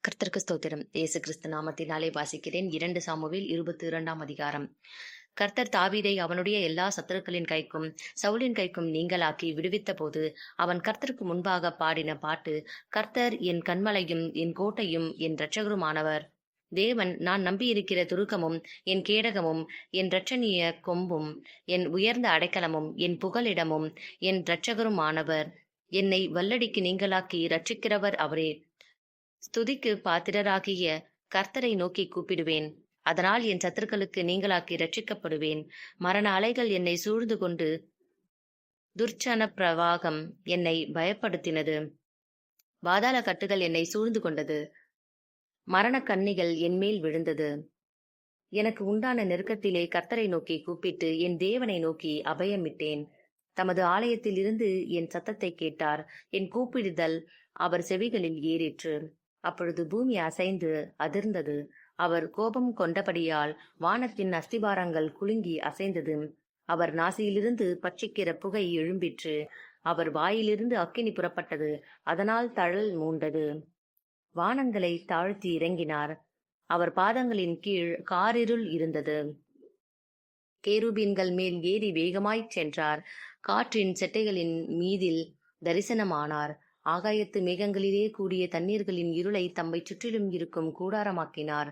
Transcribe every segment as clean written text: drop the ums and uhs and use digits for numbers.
கர்த்தருக்கு ஸ்தோத்திரம். இயேசு கிறிஸ்து நாமத்தினாலே வாசிக்கிறேன். 2 சாமுவேல் 22ஆம் அதிகாரம். கர்த்தர் தாவீதை அவனுடைய எல்லா சத்துருக்களின் கைக்கும் சவுலின் கைக்கும் நீங்கலாக்கி விடுவித்த போது அவன் கர்த்தருக்கு முன்பாக பாடின பாட்டு, கர்த்தர் என் கன்மலையும் என் கோட்டையும் என் இரட்சகருமானவர். தேவன் நான் நம்பியிருக்கிற துருக்கமும் என் கேடகமும் என் இரட்சணிய கொம்பும் என் உயர்ந்த அடைக்கலமும் என் புகலிடமும் என் இரட்சகருமானவர். என்னை வல்லடிக்கு நீங்கலாக்கி இரட்சிக்கிறவர் அவரே. ஸ்துதிக்கு பாத்திரராகிய கர்த்தரை நோக்கி கூப்பிடுவேன். அதனால் என் சத்துருக்களுக்கு நீங்களாக்கி இரட்சிக்கப்படுவேன். மரண அலைகள் என்னை சூழ்ந்து கொண்டு துர்ச்சன பிரவாகம் என்னை பயப்படுத்தினது. பாதாள கட்டுகள் என்னை சூழ்ந்து கொண்டது. மரண கண்ணிகள் என்மேல் விழுந்தது. எனக்கு உண்டான நெருக்கத்திலே கர்த்தரை நோக்கி கூப்பிட்டு என் தேவனை நோக்கி அபயமிட்டேன். தமது ஆலயத்தில் இருந்து என் சத்தத்தை கேட்டார். என் கூப்பிடுதல் அவர் செவிகளில் ஏறிற்று. அப்பொழுது பூமி அசைந்து அதிர்ந்தது. அவர் கோபம் கொண்டபடியால் வானத்தின் அஸ்திபாரங்கள் குலுங்கி அசைந்தது. அவர் நாசியிலிருந்து பட்சிக்கிற புகை எழும்பிற்று. அவர் வாயிலிருந்து அக்கினி புறப்பட்டது. அதனால் தழல் மூண்டது. வானங்களை தாழ்த்தி இறங்கினார். அவர் பாதங்களின் கீழ் காரிருள் இருந்தது. கேருபீன்கள் மேல் ஏறி வேகமாய்ச் சென்றார். காற்றின் செட்டைகளின் மீதில் தரிசனமானார். ஆகாயத்து மேகங்களிலே கூடிய தண்ணீர்களின் இருளை தம்மை சுற்றிலும் இருக்கும் கூடாரமாக்கினார்.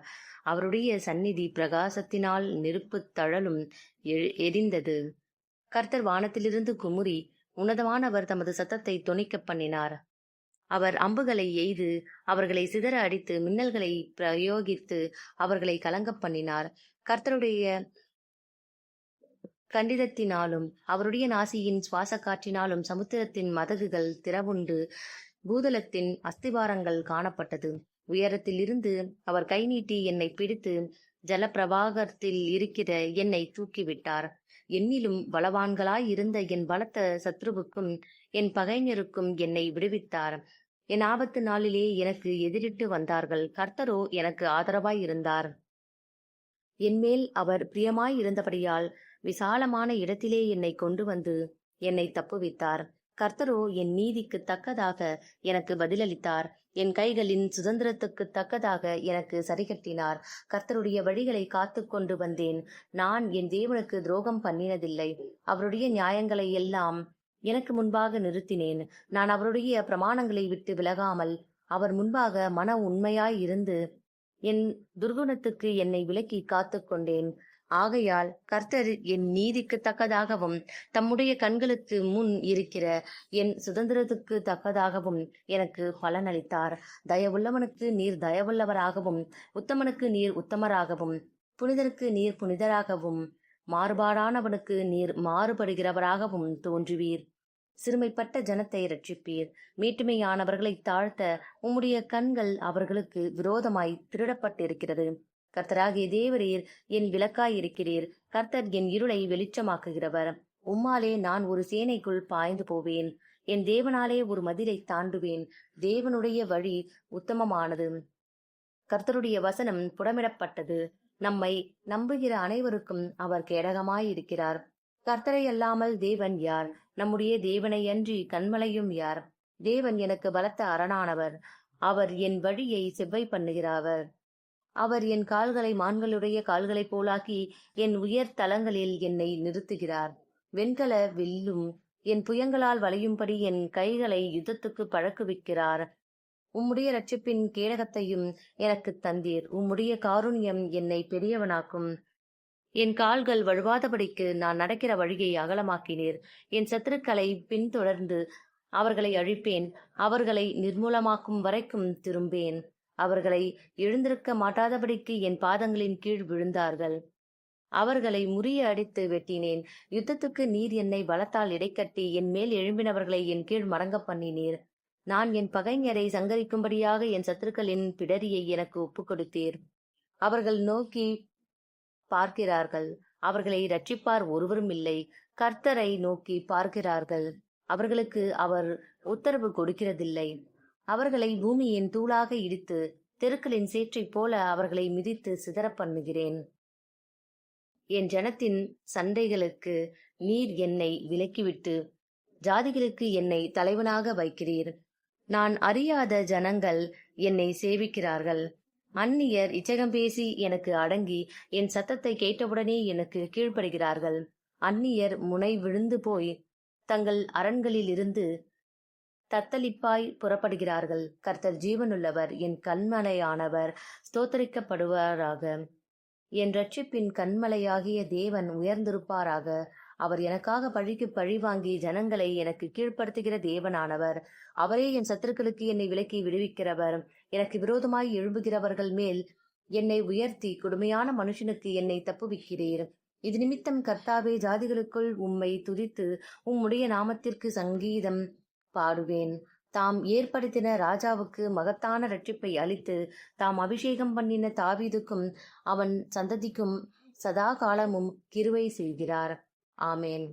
அவருடைய சந்நிதி பிரகாசத்தினால் நெருப்பு தழலும் எரிந்தது. கர்த்தர் வானத்திலிருந்து குமுறி உன்னதமானவர் தமது சத்தத்தை தொனிக்கப் பண்ணினார். அவர் அம்புகளை எய்து அவர்களை சிதற அடித்து மின்னல்களை பிரயோகித்து அவர்களை கலங்கப் பண்ணினார். கர்த்தருடைய கண்டிதத்தினாலும் அவருடைய நாசியின் சுவாச காற்றினாலும் சமுத்திரத்தின் மதகுகள் திறவுண்டு பூதலத்தின் அஸ்திவாரங்கள் காணப்பட்டது. உயரத்தில் இருந்து அவர் கை நீட்டி என்னை பிடித்து ஜலப்பிரவாகத்தில் இருக்கிற என்னை தூக்கிவிட்டார். என்னிலும் பலவான்களாய் இருந்த என் பலத்த சத்ருவுக்கும் என் பகைஞருக்கும் என்னை விடுவித்தார். என் ஆபத்து நாளிலே எனக்கு எதிரிட்டு வந்தார்கள். கர்த்தரோ எனக்கு ஆதரவாய் இருந்தார். என்மேல் அவர் பிரியமாய் இருந்தபடியால் விசாலமான இடத்திலே என்னை கொண்டு வந்து என்னை தப்புவித்தார். கர்த்தரோ என் நீதிக்கு தக்கதாக எனக்கு பதிலளித்தார். என் கைகளின் சுதந்திரத்துக்கு தக்கதாக எனக்கு சரிகட்டினார். கர்த்தருடைய வழிகளை காத்து கொண்டு வந்தேன். நான் என் தேவனுக்கு துரோகம் பண்ணினதில்லை. அவருடைய நியாயங்களை எல்லாம் எனக்கு முன்பாக நிறுத்தினேன். நான் அவருடைய பிரமாணங்களை விட்டு விலகாமல் அவர் முன்பாக மன உண்மையாய் இருந்து என் துர்குணத்துக்கு என்னை விலக்கி காத்து கொண்டேன். ஆகையால் கர்த்தர் என் நீதிக்கு தக்கதாகவும் தம்முடைய கண்களுக்கு முன் இருக்கிற என் சுதந்திரத்துக்கு தக்கதாகவும் எனக்கு பலனளித்தார். தயவுள்ளவனுக்கு நீர் தயவுள்ளவராகவும் உத்தமனுக்கு நீர் உத்தமராகவும் புனிதருக்கு நீர் புனிதராகவும் மாறுபாடானவனுக்கு நீர் மாறுபடுகிறவராகவும் தோன்றுவீர். சிறுமைப்பட்ட ஜனத்தை இரட்சிப்பீர். மீட்டுமையானவர்களை தாழ்த்த உம்முடைய கண்கள் அவர்களுக்கு விரோதமாய் திருடப்பட்டிருக்கிறது. கர்த்தராகிய தேவரீர் என் விளக்காயிருக்கிறீர். கர்த்தர் என் இருளை வெளிச்சமாக்குகிறவர். உம்மாலே நான் ஒரு சேனைக்குள் பாய்ந்து போவேன். என் தேவனாலே ஒரு மதிலை தாண்டுவேன். தேவனுடைய வழி உத்தமமானது. கர்த்தருடைய வசனம் புடமிடப்பட்டது. நம்மை நம்புகிற அனைவருக்கும் அவர் கேடகமாயிருக்கிறார். கர்த்தரை அல்லாமல் தேவன் யார்? நம்முடைய தேவனை அன்றி கன்மலையும் யார்? தேவன் எனக்கு பலத்த அரணானவர். அவர் என் வழியை செவ்வை பண்ணுகிறவர். அவர் என் கால்களை மான்களுடைய கால்களைப் போலாக்கி என் உயர் தலங்களில் என்னை நிறுத்துகிறார். வெண்கல வில்லும் என் புயங்களால் வளையும்படி என் கைகளை யுத்தத்துக்கு பழக்குவிக்கிறார். உம்முடைய இரட்சிப்பின் கேடகத்தையும் எனக்கு தந்தீர். உம்முடைய காருண்யம் என்னை பெரியவனாக்கும். என் கால்கள் வழுவாதபடிக்கு நான் நடக்கிற வழியை அகலமாக்கினீர். என் சத்துருக்களை பின்தொடர்ந்து அவர்களை அழிப்பேன். அவர்களை நிர்மூலமாக்கும் வரைக்கும் திரும்பேன். அவர்களை எழுந்திருக்க மாட்டாதபடிக்கு என் பாதங்களின் கீழ் விழுந்தார்கள். அவர்களை முறிய அடித்து வெட்டினேன். யுத்தத்துக்கு நீர் என்னை பலத்தால் இடைக்கட்டி என் மேல் எழும்பினவர்களை என் கீழ் மடங்க பண்ணினீர். நான் என் பகைஞரை சங்கரிக்கும்படியாக என் சத்துருக்களின் பிடரியை எனக்கு ஒப்புக் கொடுத்தீர். அவர்கள் நோக்கி பார்க்கிறார்கள். அவர்களை இரட்சிப்பார் ஒருவரும் இல்லை. கர்த்தரை நோக்கி பார்க்கிறார்கள். அவர்களுக்கு அவர் உத்தரவு கொடுக்கிறதில்லை. அவர்களை பூமியின் தூளாக இடித்து தெருக்களின் சேற்றைப் போல அவர்களை மிதித்து சிதற பண்ணுகிறேன். என் ஜனத்தின் சண்டைகளுக்கு நீர் என்னை விலக்கிவிட்டு ஜாதிகளுக்கு என்னை தலைவனாக வைக்கிறீர். நான் அறியாத ஜனங்கள் என்னை சேவிக்கிறார்கள். அந்நியர் இச்சகம் பேசி எனக்கு அடங்கி என் சத்தத்தை கேட்டவுடனே எனக்கு கீழ்ப்படுகிறார்கள். அந்நியர் முனை விழுந்து போய் தங்கள் அரண்களிலிருந்து தத்தளிப்பாய் புறப்படுகிறார்கள். கர்த்தர் ஜீவனுள்ளவர், என் கண்மலையானவர் ஸ்தோத்தரிக்கப்படுவாராக. என் இரட்சிப்பின் கண்மலையாகிய தேவன் உயர்ந்திருப்பாராக. அவர் எனக்காக பழிக்கு பழி வாங்கி ஜனங்களை எனக்கு கீழ்ப்படுத்துகிற தேவனானவர். அவரே என் சத்துருக்களுக்கு என்னை விலக்கி விடுவிக்கிறவர். எனக்கு விரோதமாய் எழும்புகிறவர்கள் மேல் என்னை உயர்த்தி கொடுமையான மனுஷனுக்கு என்னை தப்புவிக்கிறீர். இது நிமித்தம் கர்த்தாவே, ஜாதிகளுக்குள் உம்மை துதித்து உம்முடைய நாமத்திற்கு சங்கீதம் பாடுவேன். தாம் ஏற்படுத்தின ராஜாவுக்கு மகத்தான இரட்சிப்பை அளித்து தாம் அபிஷேகம் பண்ணின தாவீதுக்கும் அவன் சந்ததிக்கும் சதா காலமும் கிருபை செய்கிறார். ஆமேன்.